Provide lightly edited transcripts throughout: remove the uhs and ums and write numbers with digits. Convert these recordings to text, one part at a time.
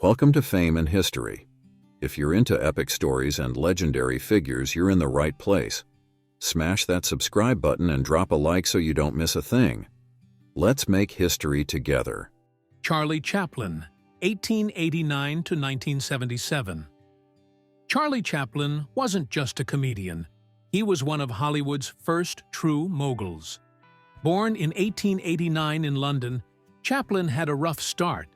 Welcome to Fame and History. If you're into epic stories and legendary figures, you're in the right place. Smash that subscribe button and drop a like so you don't miss a thing. Let's make history together. Charlie Chaplin, 1889 to 1977. Charlie Chaplin wasn't just a comedian. He was one of Hollywood's first true moguls. Born in 1889 in London, Chaplin had a rough start.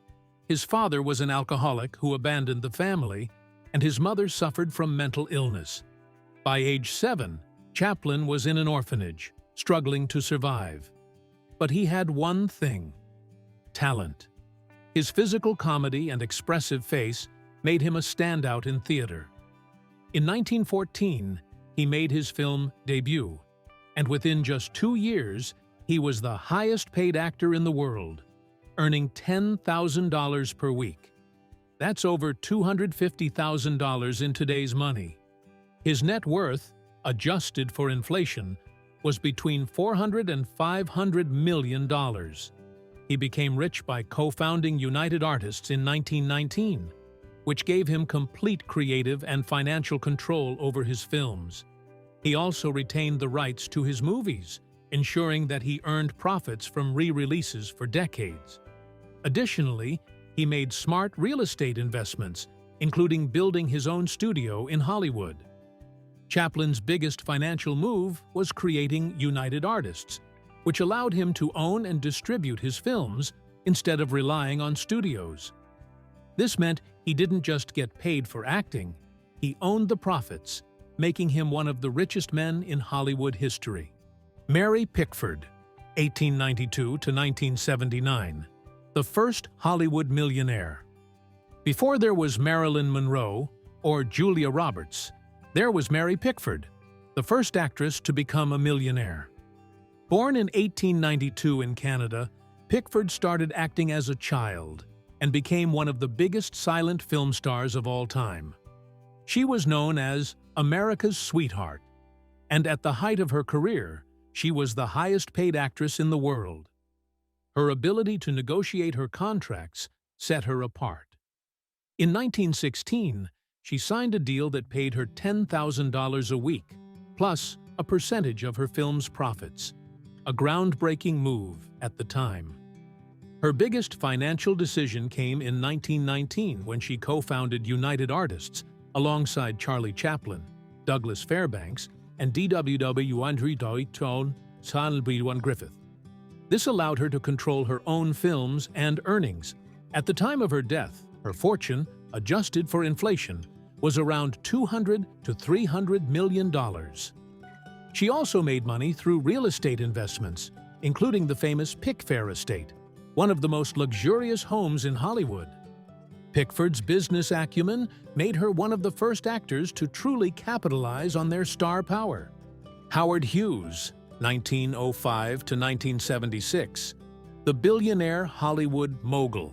His father was an alcoholic who abandoned the family, and his mother suffered from mental illness. By age 7, Chaplin was in an orphanage, struggling to survive. But he had one thing: talent. His physical comedy and expressive face made him a standout in theater. In 1914, he made his film debut, and within just 2 years, he was the highest-paid actor in the world, earning $10,000 per week. That's over $250,000 in today's money. His net worth, adjusted for inflation, was between $400 and $500 million. He became rich by co-founding United Artists in 1919, which gave him complete creative and financial control over his films. He also retained the rights to his movies, ensuring that he earned profits from re-releases for decades. Additionally, he made smart real estate investments, including building his own studio in Hollywood. Chaplin's biggest financial move was creating United Artists, which allowed him to own and distribute his films instead of relying on studios. This meant he didn't just get paid for acting, he owned the profits, making him one of the richest men in Hollywood history. Mary Pickford, 1892 to 1979, the first Hollywood millionaire. Before there was Marilyn Monroe or Julia Roberts, there was Mary Pickford, the first actress to become a millionaire. Born in 1892 in Canada, Pickford started acting as a child and became one of the biggest silent film stars of all time. She was known as America's sweetheart, and at the height of her career, she was the highest-paid actress in the world. Her ability to negotiate her contracts set her apart. In 1916, she signed a deal that paid her $10,000 a week, plus a percentage of her film's profits, a groundbreaking move at the time. Her biggest financial decision came in 1919 when she co-founded United Artists alongside Charlie Chaplin, Douglas Fairbanks, and D.W. Griffith. This allowed her to control her own films and earnings. At the time of her death, her fortune, adjusted for inflation, was around $200 to $300 million. She also made money through real estate investments, including the famous Pickfair estate, one of the most luxurious homes in Hollywood. Pickford's business acumen made her one of the first actors to truly capitalize on their star power. Howard Hughes, 1905 to 1976, the billionaire Hollywood mogul.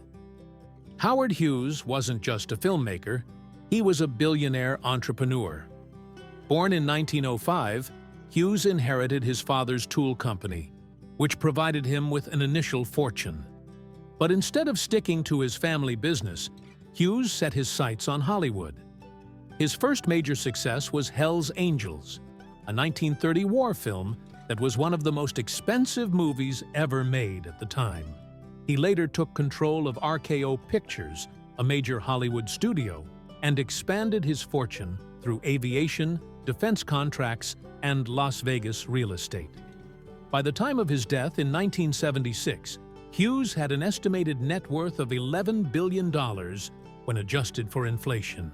Howard Hughes wasn't just a filmmaker, he was a billionaire entrepreneur. Born in 1905, Hughes inherited his father's tool company, which provided him with an initial fortune. But instead of sticking to his family business, Hughes set his sights on Hollywood. His first major success was Hell's Angels, a 1930 war film that was one of the most expensive movies ever made at the time. He later took control of RKO Pictures, a major Hollywood studio, and expanded his fortune through aviation, defense contracts, and Las Vegas real estate. By the time of his death in 1976, Hughes had an estimated net worth of $11 billion when adjusted for inflation.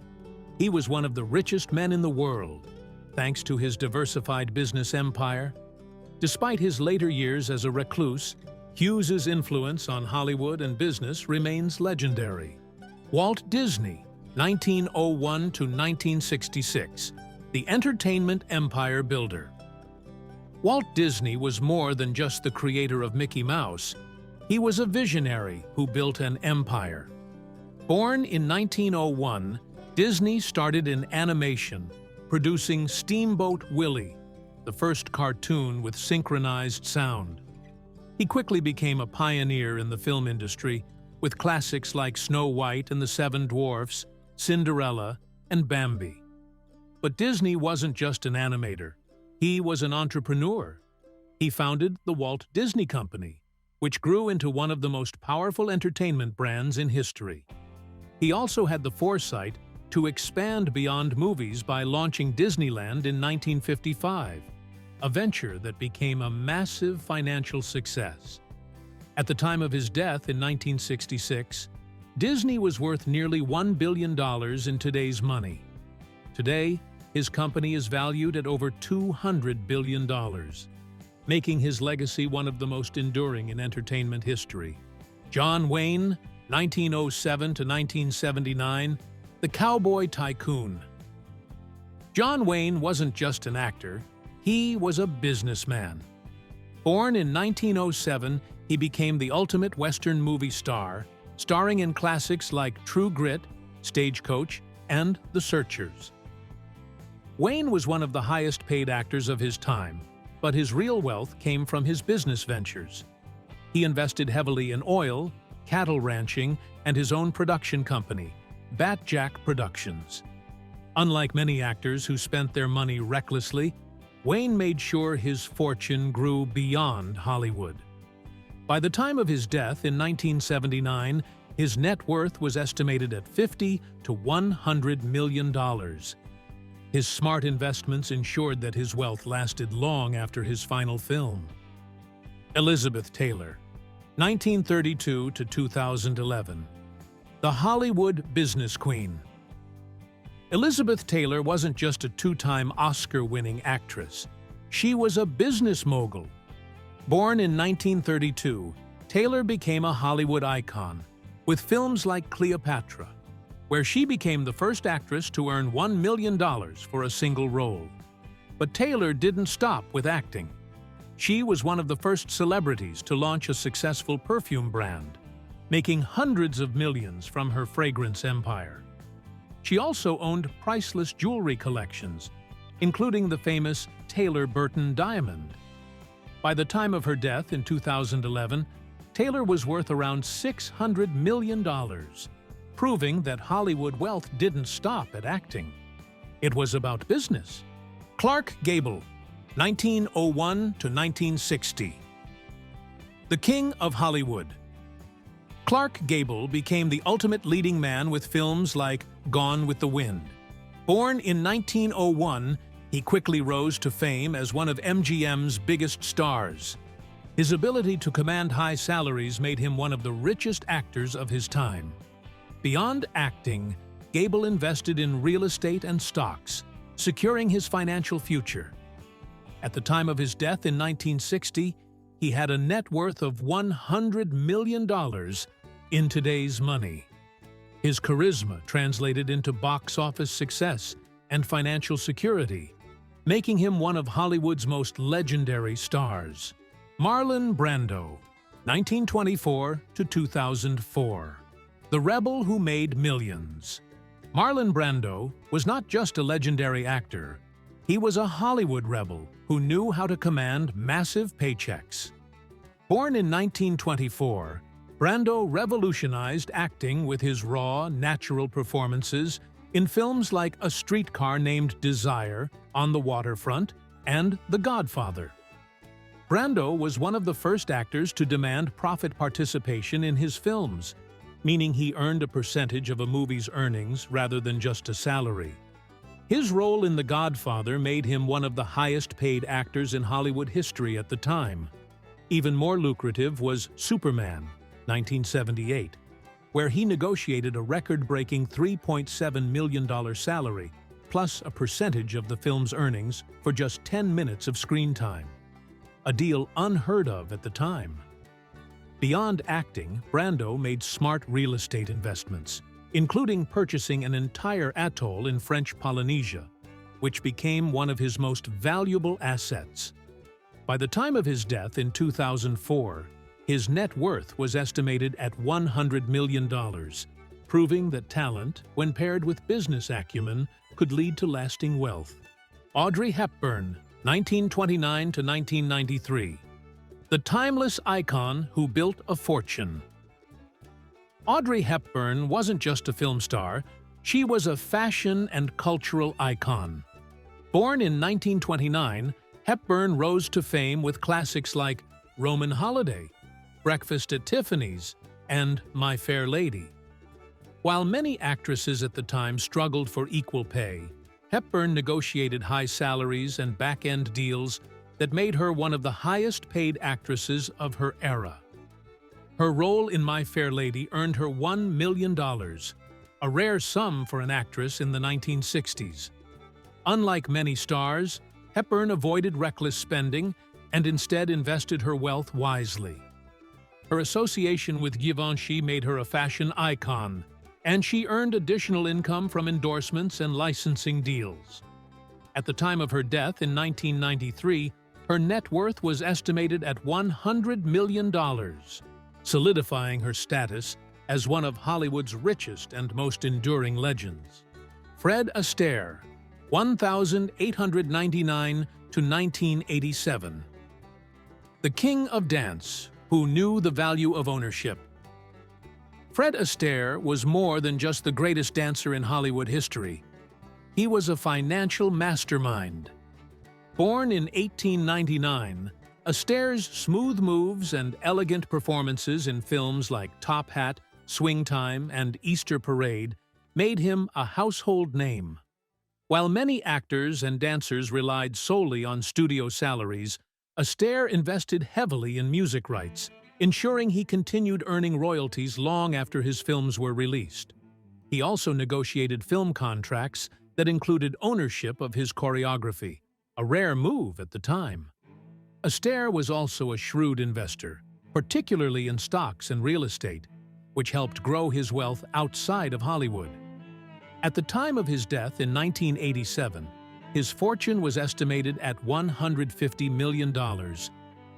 He was one of the richest men in the world, thanks to his diversified business empire. Despite his later years as a recluse, Hughes's influence on Hollywood and business remains legendary. Walt Disney, 1901 to 1966, the entertainment empire builder. Walt Disney was more than just the creator of Mickey Mouse. He was a visionary who built an empire. Born in 1901, Disney started in animation, producing Steamboat Willie, the first cartoon with synchronized sound. He quickly became a pioneer in the film industry, with classics like Snow White and the Seven Dwarfs, Cinderella, and Bambi. But Disney wasn't just an animator. He was an entrepreneur. He founded the Walt Disney Company, which grew into one of the most powerful entertainment brands in history. He also had the foresight to expand beyond movies by launching Disneyland in 1955, a venture that became a massive financial success. At the time of his death in 1966, Disney was worth nearly $1 billion in today's money. Today, his company is valued at over $200 billion, making his legacy one of the most enduring in entertainment history. John Wayne, 1907 to 1979, the Cowboy Tycoon. John Wayne wasn't just an actor, he was a businessman. Born in 1907, he became the ultimate Western movie star, starring in classics like True Grit, Stagecoach, and The Searchers. Wayne was one of the highest-paid actors of his time, but his real wealth came from his business ventures. He invested heavily in oil, cattle ranching, and his own production company, Bat Jack Productions. Unlike many actors who spent their money recklessly, Wayne made sure his fortune grew beyond Hollywood. By the time of his death in 1979, his net worth was estimated at $50 to $100 million. His smart investments ensured that his wealth lasted long after his final film. Elizabeth Taylor, 1932 to 2011. The Hollywood Business Queen. Elizabeth Taylor wasn't just a two-time Oscar-winning actress. She was a business mogul. Born in 1932, Taylor became a Hollywood icon, with films like Cleopatra, where she became the first actress to earn $1 million for a single role. But Taylor didn't stop with acting. She was one of the first celebrities to launch a successful perfume brand, making hundreds of millions from her fragrance empire. She also owned priceless jewelry collections, including the famous Taylor Burton diamond. By the time of her death in 2011, Taylor was worth around $600 million, proving that Hollywood wealth didn't stop at acting. It was about business. Clark Gable, 1901 to 1960. The King of Hollywood. Clark Gable became the ultimate leading man with films like Gone with the Wind. Born in 1901, he quickly rose to fame as one of MGM's biggest stars. His ability to command high salaries made him one of the richest actors of his time. Beyond acting, Gable invested in real estate and stocks, securing his financial future. At the time of his death in 1960, he had a net worth of $100 million in today's money. His charisma translated into box office success and financial security, making him one of Hollywood's most legendary stars. Marlon Brando, 1924 to 2004. The rebel who made millions. Marlon Brando was not just a legendary actor, he was a Hollywood rebel who knew how to command massive paychecks. Born in 1924, Brando revolutionized acting with his raw, natural performances in films like A Streetcar Named Desire, On the Waterfront, and The Godfather. Brando was one of the first actors to demand profit participation in his films, meaning he earned a percentage of a movie's earnings rather than just a salary. His role in The Godfather made him one of the highest-paid actors in Hollywood history at the time. Even more lucrative was Superman, 1978, where he negotiated a record-breaking $3.7 million salary, plus a percentage of the film's earnings for just 10 minutes of screen time. A deal unheard of at the time. Beyond acting, Brando made smart real estate investments, including purchasing an entire atoll in French Polynesia, which became one of his most valuable assets. By the time of his death in 2004, his net worth was estimated at $100 million, proving that talent, when paired with business acumen, could lead to lasting wealth. Audrey Hepburn, 1929 to 1993. The timeless icon who built a fortune. Audrey Hepburn wasn't just a film star, she was a fashion and cultural icon. Born in 1929, Hepburn rose to fame with classics like Roman Holiday, Breakfast at Tiffany's, and My Fair Lady. While many actresses at the time struggled for equal pay, Hepburn negotiated high salaries and back-end deals that made her one of the highest-paid actresses of her era. Her role in My Fair Lady earned her $1 million, a rare sum for an actress in the 1960s. Unlike many stars, Hepburn avoided reckless spending and instead invested her wealth wisely. Her association with Givenchy made her a fashion icon, and she earned additional income from endorsements and licensing deals. At the time of her death in 1993, her net worth was estimated at $100 million, solidifying her status as one of Hollywood's richest and most enduring legends. Fred Astaire, 1899 to 1987. The king of dance, who knew the value of ownership. Fred Astaire was more than just the greatest dancer in Hollywood history. He was a financial mastermind. Born in 1899, Astaire's smooth moves and elegant performances in films like Top Hat, Swing Time, and Easter Parade made him a household name. While many actors and dancers relied solely on studio salaries, Astaire invested heavily in music rights, ensuring he continued earning royalties long after his films were released. He also negotiated film contracts that included ownership of his choreography, a rare move at the time. Astaire was also a shrewd investor, particularly in stocks and real estate, which helped grow his wealth outside of Hollywood. At the time of his death in 1987, his fortune was estimated at $150 million,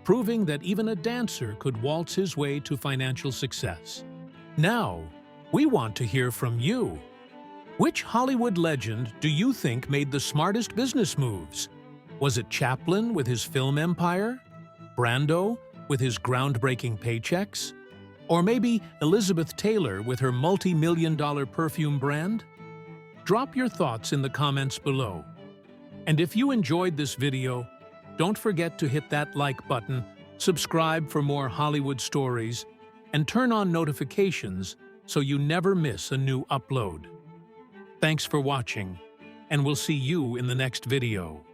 proving that even a dancer could waltz his way to financial success. Now, we want to hear from you. Which Hollywood legend do you think made the smartest business moves? Was it Chaplin with his film empire? Brando with his groundbreaking paychecks? Or maybe Elizabeth Taylor with her multi-million-dollar perfume brand? Drop your thoughts in the comments below. And if you enjoyed this video, don't forget to hit that like button, subscribe for more Hollywood stories, and turn on notifications so you never miss a new upload. Thanks for watching, and we'll see you in the next video.